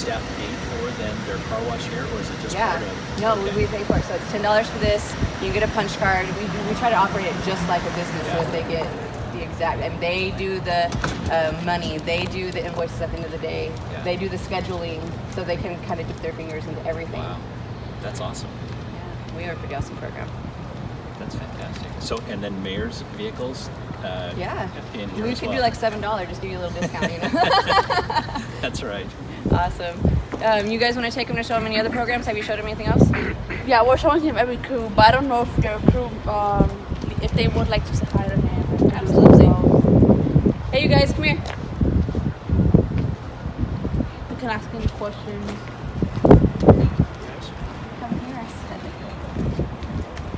staff pay for then their car wash here, or is it just part of? No, okay. we pay for it. So it's $10 for this. You get a punch card. We try to operate it just like a business, so that they get the exact. And they do the money. They do the invoices at the end of the day. Yeah. They do the scheduling, so they can kind of dip their fingers into everything. Wow, that's awesome. Yeah, we are a pretty awesome program. That's fantastic. So, and then mayor's vehicles. In here We as could well. do like $7, just give you a little discount, you know. That's right. Awesome. You guys want to take him to show him any other programs? Have you showed him anything else? Yeah, we're showing him every crew, but I don't know if their crew, if they would like to say hi to him. Absolutely. Hey, you guys, come here. You can ask any questions. Come here, I said.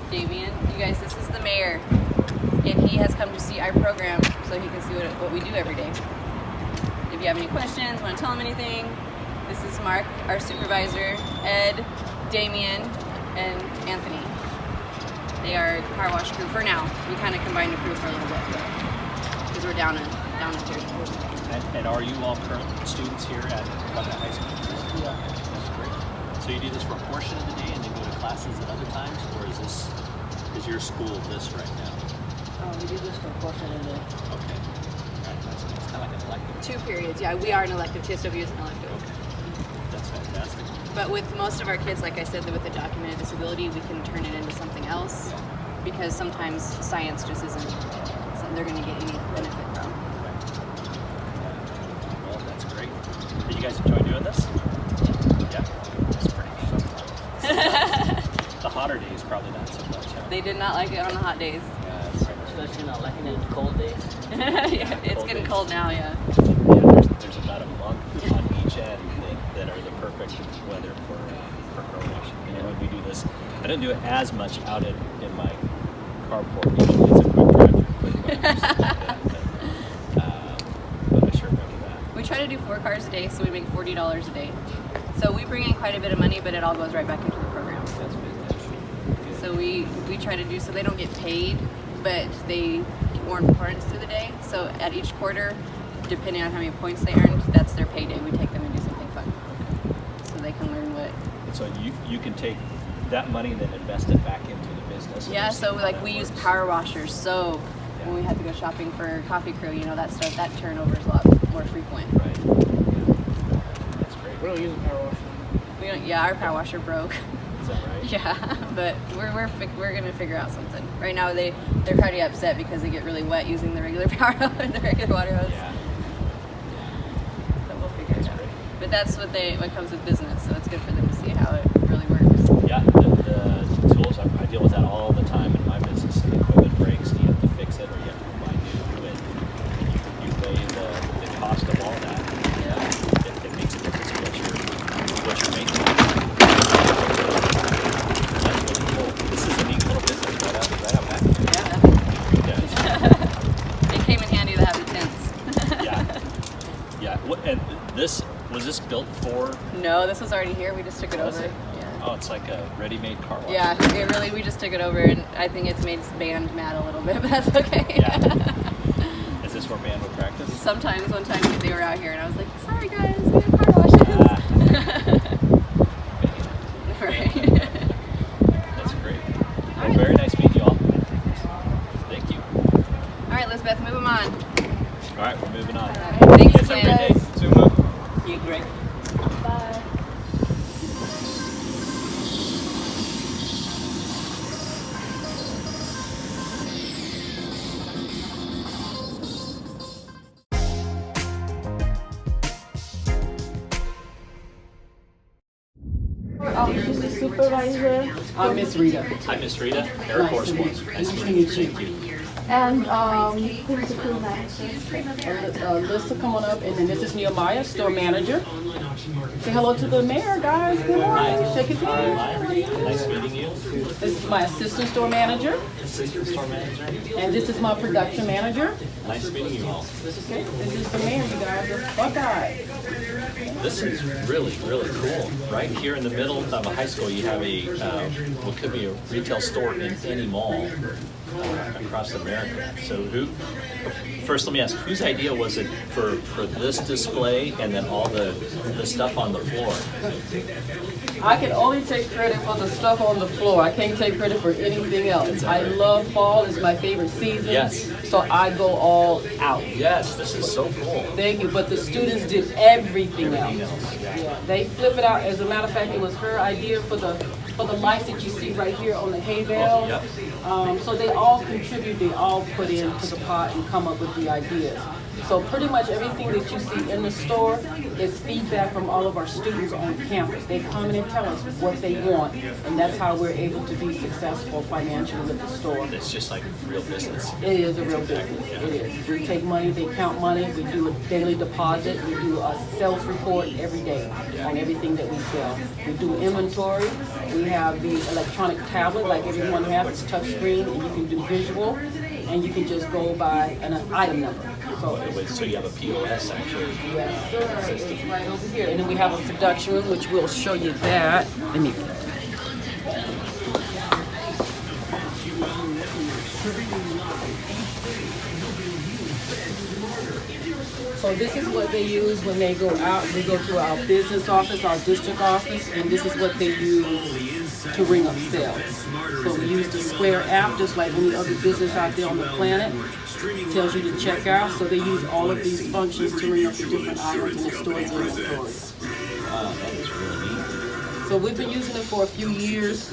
Damien, you guys, this is the mayor, and he has come to see our program so he can see what we do every day. If you have any questions, want to tell him anything, this is Mark, our supervisor, Ed, Damien, and Anthony. They are the car wash crew for now. We kind of combined the crew for a little bit because we're down a tier. And are you all current students here at Buckeye High School? Yeah. That's great. So you do this for a portion of the day and then go to classes at other times, or is your school this right now? We do this for a portion of the day. Okay. Right. That's kind of like an elective. 2 periods, yeah. We are an elective. TSW is an elective. Okay. That's fantastic. But with most of our kids, like I said, with a documented disability, we can turn it into something else because sometimes science just isn't something they're going to get any benefit from. Well, that's great. Do you guys enjoy doing this? Yeah. It's pretty sometimes. The hotter days probably not so much. Huh? They did not like it on the hot days. Yeah, that's right. Especially not liking it in the cold days. Yeah, it's cold getting days. cold now, yeah. Yeah, there's about a month on each end that are the perfect weather for car washing. You know, when we do this, I don't do it as much out in my carport. Usually it's a quick drive through, but I sure remember that. We try to do 4 cars a day, so we make $40 a day. So we bring in quite a bit of money, but it all goes right back into the program. That's fantastic. Good. So we try to do so they don't get paid, but they earn points through the day. So at each quarter, depending on how many points they earned, that's their payday. We take them and do something fun, so they can learn what. And so you can take that money and then invest it back into the business. and Yeah. just So see how like that we use works. power washers. So Yeah. when we had to go shopping for coffee crew, you know that stuff, that turnover is a lot more frequent. Right. Yeah. That's great. We don't use a power washer. We don't. Yeah, our power washer broke. Is that right? Yeah, but we're gonna figure out something. Right now they're pretty upset because they get really wet using the regular power the regular water hose. Yeah. But we'll figure it out. great. But that's what comes with business, so it's good for them to see how it really works. Yeah, the tools, I deal with that all the time in my business. The equipment breaks, and you have to fix it, or you have to buy new, and you weigh the cost of all that. Yeah. It makes a difference what you're making. That's really cool. This is a neat little business right out back. Yeah. It came in handy to have the tents. Yeah. And was this built for? No, this was already here. We just took it Was over. it? Yeah. Oh, it's like a ready-made car wash. Yeah, we just took it over, and I think it's made band mad a little bit, but that's okay. Yeah. Is this where band would practice? Sometimes, one time they were out here, and I was like, sorry guys, we have car washes. Right. That's great. Well, very nice meeting you all. Thank you. All right, Lisbeth, move them on. All right, we're moving on. Thanks, Have a great day. Clint. Zoom up. You great. Bye. She's the supervisor. I'm Miss Rita. Hi, Miss Rita. Eric Orsborn. Nice to meet you. Thank you. And who's the crew manager? Lisa, come on up, and then this is Nehemiah, store manager. Say hello to the mayor, guys. Good morning. Shake his hand. Hi, Rita. Nice meeting you. This is my assistant store manager, Assistant store manager. and this is my production manager. Nice meeting you all. Okay, this is the mayor, you guys. Buckeye. This is really, really cool. Right here in the middle of a high school, you have a what could be a retail store in any mall across America. So first let me ask, whose idea was it for this display and then all the stuff on the floor? I can only take credit for the stuff on the floor. I can't take credit for anything else. I love fall. It's my favorite season. Yes. So I go all out. Yes, this is so cool. Thank you. But the students did everything Everything else. else, yeah. Yeah, they flip it out. As a matter of fact, it was her idea for the lights that you see right here on the hay bale. Yep. So they all contribute. They all put into the pot and come up with the ideas. So pretty much everything that you see in the store is feedback from all of our students on campus. They come in and tell us what they want, and that's how we're able to be successful financially with the store. It's just like real business. It is a real business. It is. We take money, they count money, we do a daily deposit, we do a sales report every day on everything that we sell. We do inventory. We have the electronic tablet like everyone has. It's touch screen, and you can do visual, and you can just go by an item number. So you have a POS actually. Yes, sir. It's right over here. And then we have a production room, which we'll show you that. Let me. So this is what they use when they go out. They go to our business office, our district office, and this is what they use to ring up sales. So we use the Square app, just like any other business out there on the planet. It tells you to check out. So they use all of these functions to ring up the different items in the store's inventory. Wow, that is really neat. So we've been using it for a few years.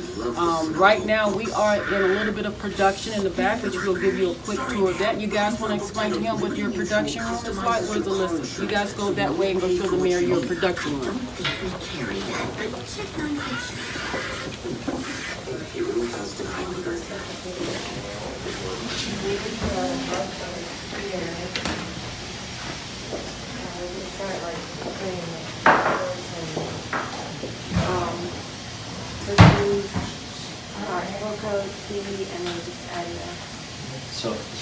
Right now we are in a little bit of production in the back, which we'll give you a quick tour of that. You guys want to explain to him what your production room is like? Where's Alyssa? You guys go that way and go show the mayor your production room.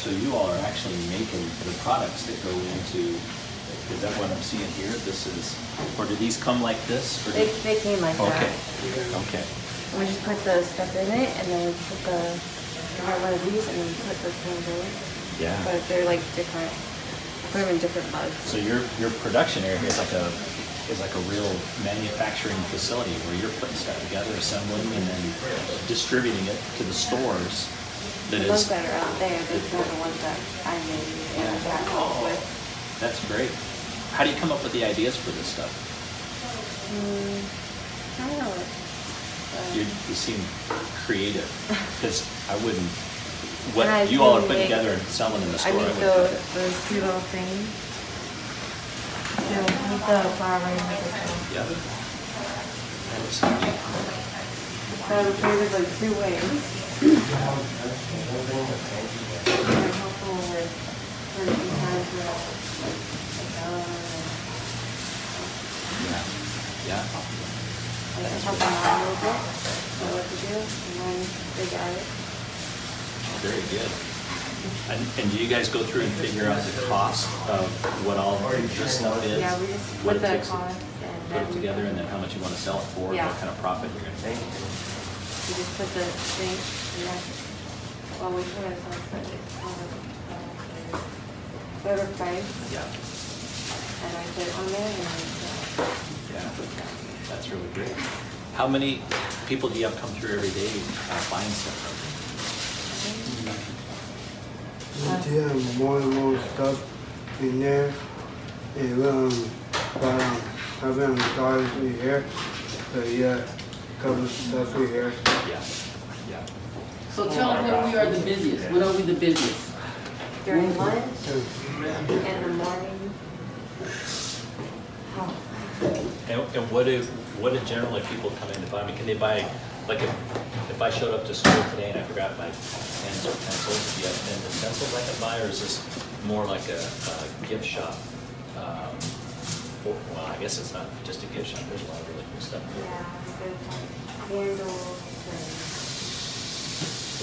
So you all are actually making the products that go into, is that what I'm seeing here? This is, or do these come like this? Or They came like okay. that. Okay. And we just put the stuff in it, and then we put the have one of these, and then we put the candles. Yeah. But they're like different. Put them in different mugs. So your production area is like a real manufacturing facility where you're putting stuff together, assembling, and then distributing it to the stores. The ones that are out there, those are the ones that I made and got help with. That's great. How do you come up with the ideas for this stuff? I don't know. You seem creative, because I wouldn't. And I What you all are do putting make- together and selling in the I store. make those two little things. So with the flower arrangement system. Yeah. That is so neat. So there's like two ways. I'm helpful with certain times where Yeah. I help them out a little bit, know what to do, and then they got it. Very good. And do you guys go through and figure out the cost of what all this stuff is? Yeah, we just What put it the takes to cost put and it then together, and then how much you want to sell it for, and Yeah. what kind of profit you're going to make. we just put the thing, and then, well, we put it on the price, Yeah. and I put it on there, and then, Yeah. That's really great. How many people do you have come through every day buying stuff? We have more and more stuff in there, and but I've been started in here, so yeah, couple of stuff in here. Yeah. Yeah. So tell them when we are the busiest. When are we the busiest? during lunch, in the morning. Oh. And what do generally people come in to buy? I mean, can they buy, like if I showed up to school today and I forgot my pens or pencils, do you have pens and pencils I can buy, or is this more like a gift shop? Well, I guess it's not just a gift shop. There's a lot of really cool stuff. Yeah, there's like candles and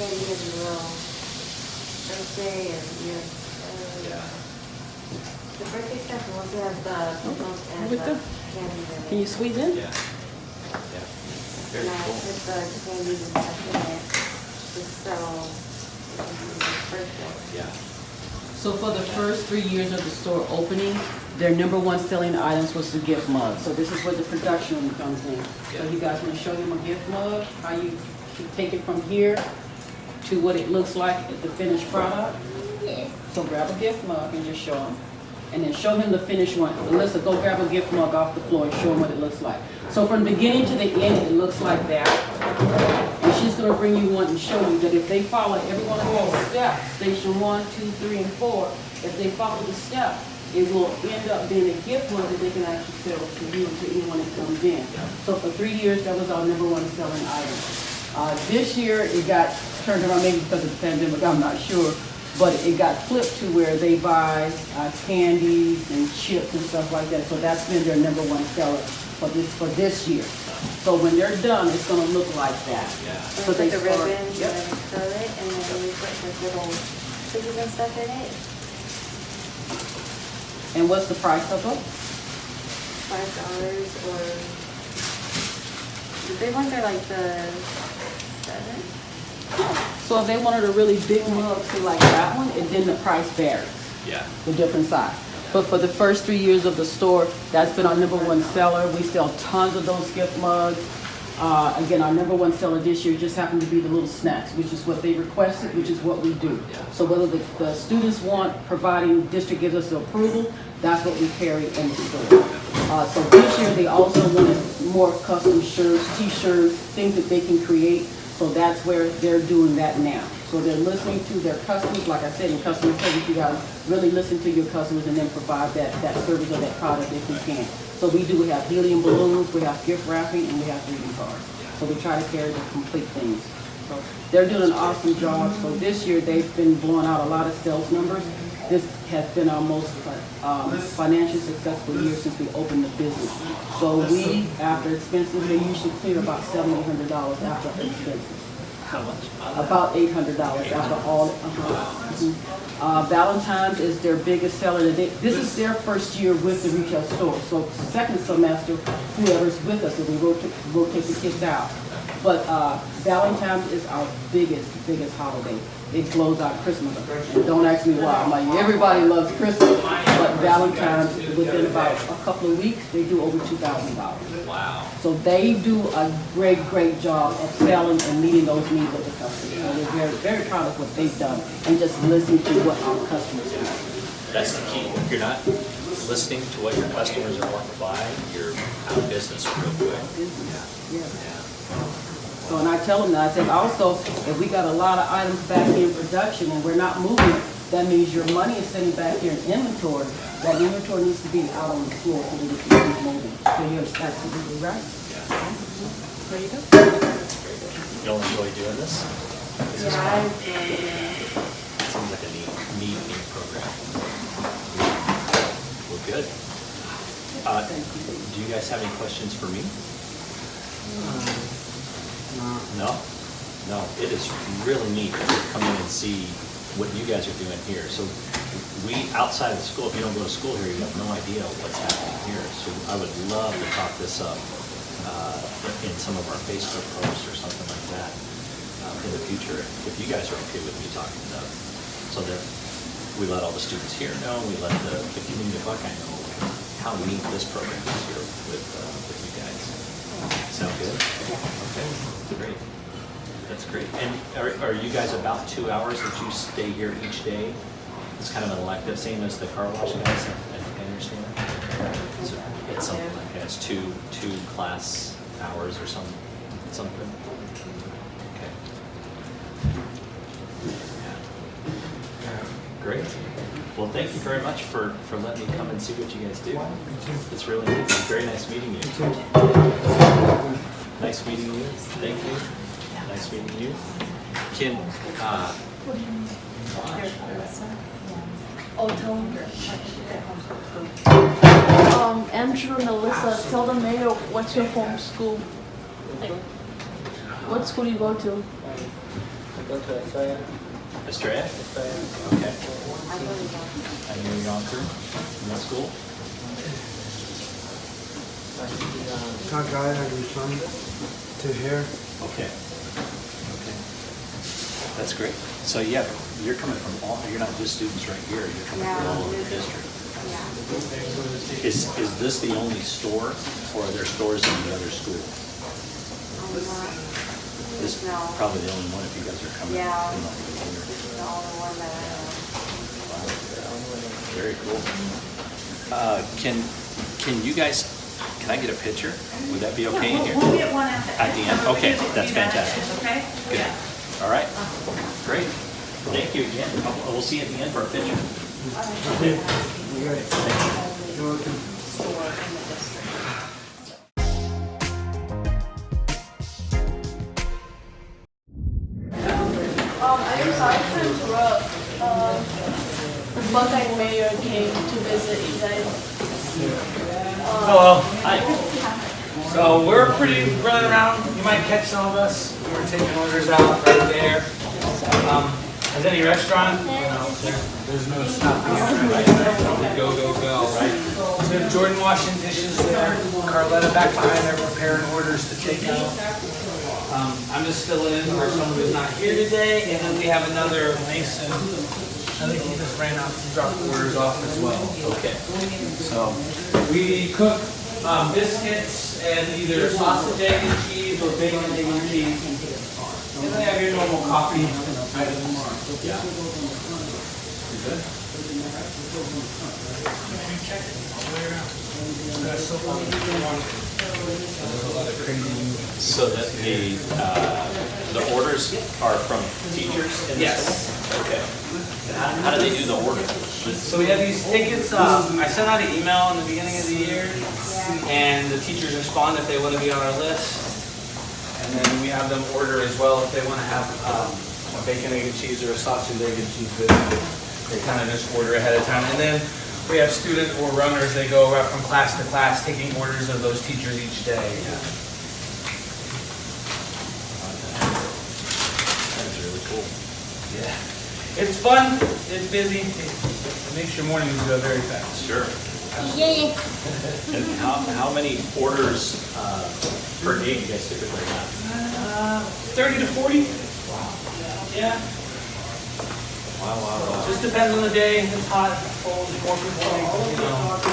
candy as well. Birthday and yes. Yeah. The birthday stuff also has the coupons and With the the- candy in it. Can you squeeze in? Yeah. Yeah. Very Yeah, cool. with the candy and stuff in it. Just so it's birthday. Yeah. So for the first 3 years of the store opening, their number one selling items was the gift mug. So this is where the production room comes in. So you guys want to show them a gift mug, how you take it from here to what it looks like at the finished product? So grab a gift mug and just show them. And then show him the finished one. Alyssa, go grab a gift mug off the floor and show him what it looks like. So from the beginning to the end, it looks like that. And she's gonna bring you one and show you that if they follow every one of those steps, station 1, 2, 3, and 4, if they follow the steps, it will end up being a gift mug that they can actually sell to you and to anyone that comes in. So for 3 years, that was our number one selling item. This year, it got turned around, maybe because of the pandemic, I'm not sure, but it got flipped to where they buy candies and chips and stuff like that. So that's been their number one seller for this year. So when they're done, it's gonna look like that. Yeah. So So they the start- ribbons yep. and then curl it and then we put like little cookies and stuff in it. And what's the price of them? $5 or the big ones are like the 7. So if they wanted a really big mug, say like that one, and then the price varies, Yeah. the different size. But for the first 3 years of the store, that's been our number one seller. We sell tons of those gift mugs. Again, our number one seller this year just happened to be the little snacks, which is what they requested, which is what we do. So whether the students want, providing district gives us the approval, that's what we carry in the store. So this year, they also wanted more custom shirts, t-shirts, things that they can create. So that's where they're doing that now. So they're listening to their customers, like I said, in customer service, you guys really listen to your customers and then provide that service or that product if we can. So we do have helium balloons, we have gift wrapping, and we have greeting cards. So we try to carry the complete things. So they're doing an awesome job. So this year, they've been blowing out a lot of sales numbers. This has been our most financially successful year since we opened the business. So we, after expenses, they usually clear about $700-800 after expenses. How much? About $800 after all. Valentine's is their biggest seller. This is their first year with the retail store. So second semester, whoever's with us, we rotate the kids out. But Valentine's is our biggest holiday. It blows out Christmas. And don't ask me why. I'm like, everybody loves Christmas, but Valentine's, within about a couple of weeks, they do over $2,000. Wow. So they do a great job of selling and meeting those needs of the customers. So we're very proud of what they've done and just listening to what our customers want. That's the key. If you're not listening to what your customers are wanting to buy, you're out of business real quick. Yeah. Yeah. So, and I tell them that, I said, also, if we got a lot of items back in production and we're not moving, that means your money is sitting back here in inventory. That inventory needs to be out on the floor so that it can keep moving. So you're absolutely right. There you go. You'll enjoy doing this? This is Yeah, fun. I enjoy it. Seems like a neat program. Well, good. Do you guys have any questions for me? No? No, it is really neat to come in and see what you guys are doing here. So we, outside of the school, if you don't go to school here, you have no idea what's happening here. So I would love to talk this up in some of our Facebook posts or something like that in the future, if you guys are okay with me talking about it. So that we let all the students here know, we let the community of Buckeye know how neat this program is here with you guys. Sound good? Okay, great. That's great. And are you guys about 2 hours that you stay here each day? It's kind of an elective, same as the car wash guys, I understand. So it's something like that. It's two class hours or something. Okay. Yeah. Great. Well, thank you very much for letting me come and see what you guys do. It's really neat. It's very nice meeting you. Nice meeting you. Thank you. Nice meeting you. Kim, Andrew and Alyssa, tell the mayor what's your home school? What school do you go to? Go to Estrella. Estrella? Okay. And you're gone through in that school? Top guy and your son to here. Okay. Okay. That's great. So yeah, you're coming from all, you're not just students right here, you're coming from all over the district. Is this the only store, or are there stores in the other school? This is probably the only one if you guys are coming. Yeah. from all over here. This is the only one that I know. Wow. Very cool. Can you guys, can I get a picture? Would that be okay in here? We'll get one At the end? Okay, that's fantastic. Okay? Good. All right. Great. Thank you again. We'll see you at the end for a picture. You got it. You're welcome. I am sorry to interrupt. The Buckeye mayor came to visit you guys. Hello. Hi. So we're pretty running around. You might catch some of us. We're taking orders out right there. As any restaurant, there's no stopping us, right? Go, go, go, right? So we have Jordan washing dishes there. Carletta back behind there preparing orders to take out. I'm just filling in for someone who's not here today, and then we have another Mason. I think he just ran out to drop orders off as well. Okay. So we cook biscuits and either sausage, egg, and cheese or bacon, egg, and cheese. And then have your normal coffee items. Yeah. You good? Check it all the way around. There's a lot of crazy. So that the orders are from teachers in this Yes. school? Okay. And how do they do the order? So we have these tickets. I sent out an email in the beginning of the year, and the teachers respond if they want to be on our list. And then we have them order as well if they want to have a bacon, egg, and cheese or a sausage, egg, and cheese biscuit. They kind of just order ahead of time. And then we have student or runners. They go from class to class taking orders of those teachers each day. That's really cool. Yeah. It's fun. It's busy. It makes your mornings go very fast. Sure. And how many orders per day do you guys typically have? 30 to 40. Wow. Yeah. Wow. Just depends on the day. If it's hot, cold, more people take,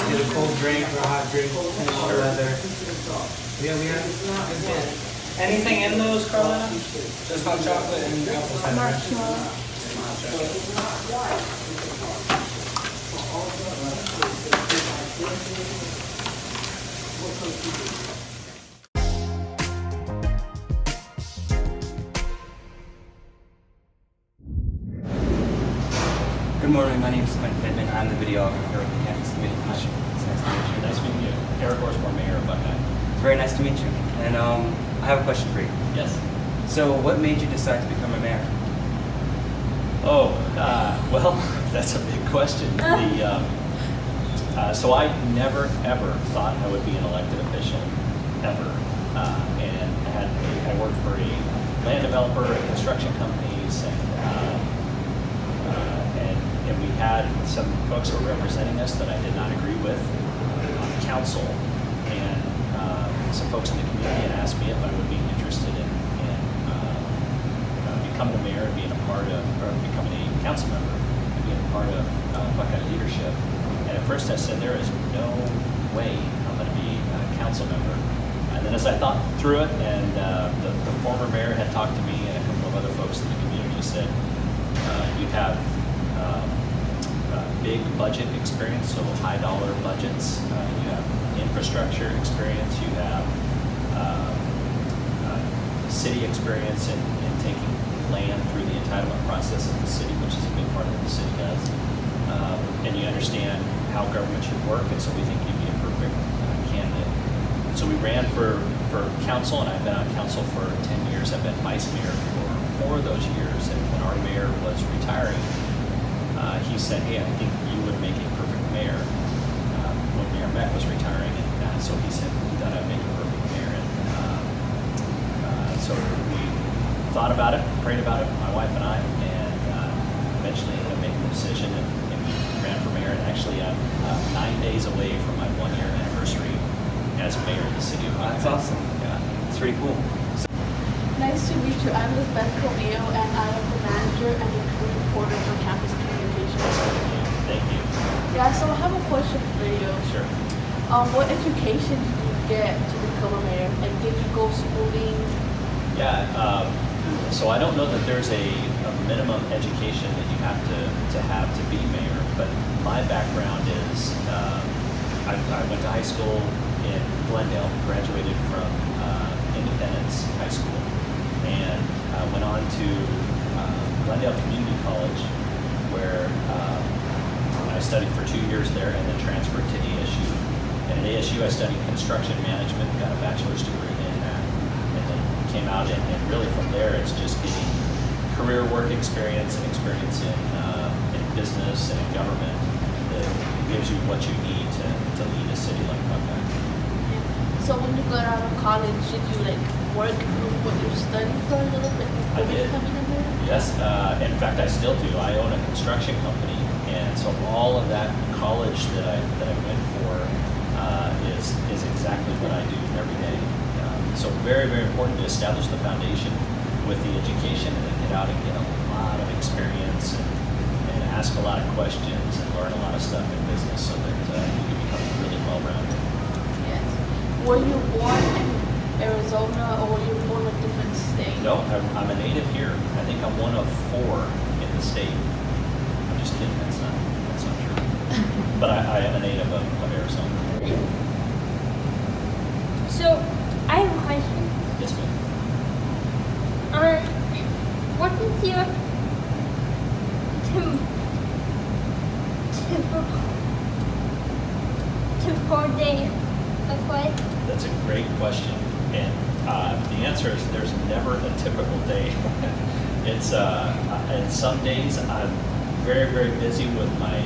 get a cold drink or a hot drink, depending on the weather. Yeah, we have anything in those, Carla? Just hot chocolate and apple cider. Good morning, my name is Quentin Pittman. I'm the videographer of the campus communication. It's nice to meet you. Nice meeting you. Eric Orsborn, Mayor of Buckeye. It's very nice to meet you. And I have a question for you. Yes. So what made you decide to become a mayor? Oh, well, that's a big question. So I never, ever thought I would be an elected official, ever. And I worked for a land developer and construction companies, and we had some folks who were representing us that I did not agree with on council, and some folks in the community had asked me if I would be interested in becoming a mayor and being a part of, or becoming a council member and being a part of Buckeye leadership. And at first I said, there is no way I'm going to be a council member. And then as I thought through it, and the former mayor had talked to me and a couple of other folks in the community said, you have big budget experience, so high dollar budgets. You have infrastructure experience. You have city experience in taking land through the entitlement process of the city, which is a big part of what the city does. And you understand how government should work, and so we think you'd be a perfect candidate. So we ran for council, and I've been on council for 10 years. I've been vice mayor for 4 of those years, and when our mayor was retiring, he said, hey, I think you would make a perfect mayor. When Mayor Beck was retiring, and so he said, we thought I'd make a perfect mayor. And so we thought about it, prayed about it, my wife and I, and eventually ended up making the decision and ran for mayor. And actually, I'm 9 days away from my 1-year anniversary as mayor of the city of Buckeye. That's awesome. Yeah. It's pretty cool. Nice to meet you. I'm Elizabeth Camillo, and I am the manager and the career reporter for Campus Communications. Thank you. Yeah, so I have a question for you. Sure. What education did you get to become a mayor? And did you go schooling? Yeah, so I don't know that there's a minimum education that you have to be mayor, but my background is I went to high school in Glendale, graduated from Independence High School, and went on to Glendale Community College, where I studied for 2 years there and then transferred to ASU. And at ASU I studied construction management, got a bachelor's degree in that, and then came out and really from there it's just getting career work experience and experience in business and in government that gives you what you need to lead a city like Buckeye. So when you got out of college, did you like work with what you studied for a little bit I before did. becoming a mayor? Yes, in fact I still do. I own a construction company, and so all of that college that I went for is exactly what I do every day. So very, very important to establish the foundation with the education and then get out and get a lot of experience and ask a lot of questions and learn a lot of stuff in business so that you can become really well-rounded. Yes. Were you born in Arizona or were you born in a different state? No, I'm a native here. I think I'm one of 4 in the state. I'm just kidding, that's not true. But I am a native of Arizona. So, I have a question. Yes, ma'am. What is your typical day look like? That's a great question, and the answer is there's never a typical day. It's and some days I'm very, very busy with my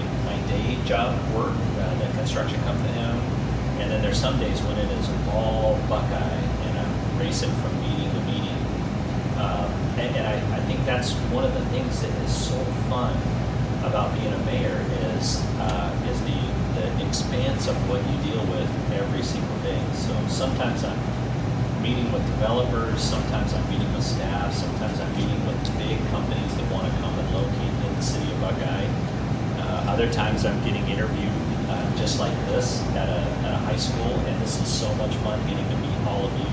day job work, the construction company I own, and then there's some days when it is all Buckeye and I'm racing from meeting to meeting. And I think that's one of the things that is so fun about being a mayor is the expanse of what you deal with every single day. So sometimes I'm meeting with developers, sometimes I'm meeting with staff, sometimes I'm meeting with big companies that want to come and locate in the city of Buckeye. Other times I'm getting interviewed just like this at a high school, and this is so much fun getting to meet all of you.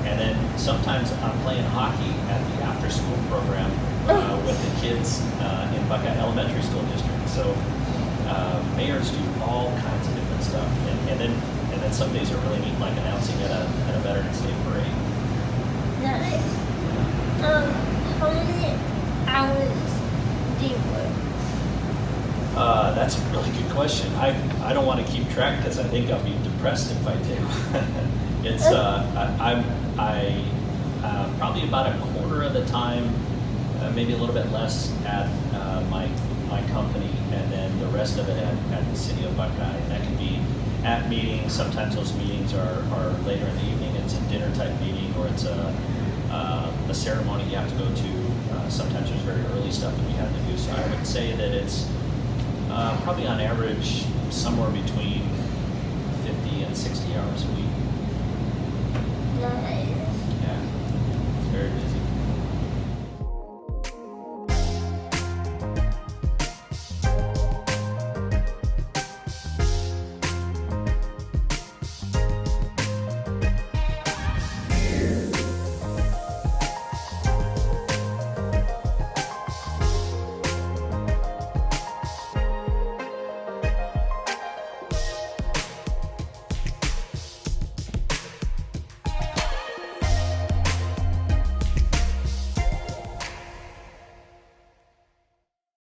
And then sometimes I'm playing hockey at the after-school program with the kids in Buckeye Elementary School District. So mayors do all kinds of different stuff, and then some days are really neat, like announcing at a Veterans Day parade. Nice. How many hours do you work? That's a really good question. I don't want to keep track because I think I'll be depressed if I do. It's I'm probably about a quarter of the time, maybe a little bit less at my company, and then the rest of it at the city of Buckeye. And that can be at meetings. Sometimes those meetings are later in the evening. It's a dinner type meeting, or it's a ceremony you have to go to. Sometimes there's very early stuff that we have to do. So I would say that it's probably on average somewhere between 50 and 60 hours a week. Nice.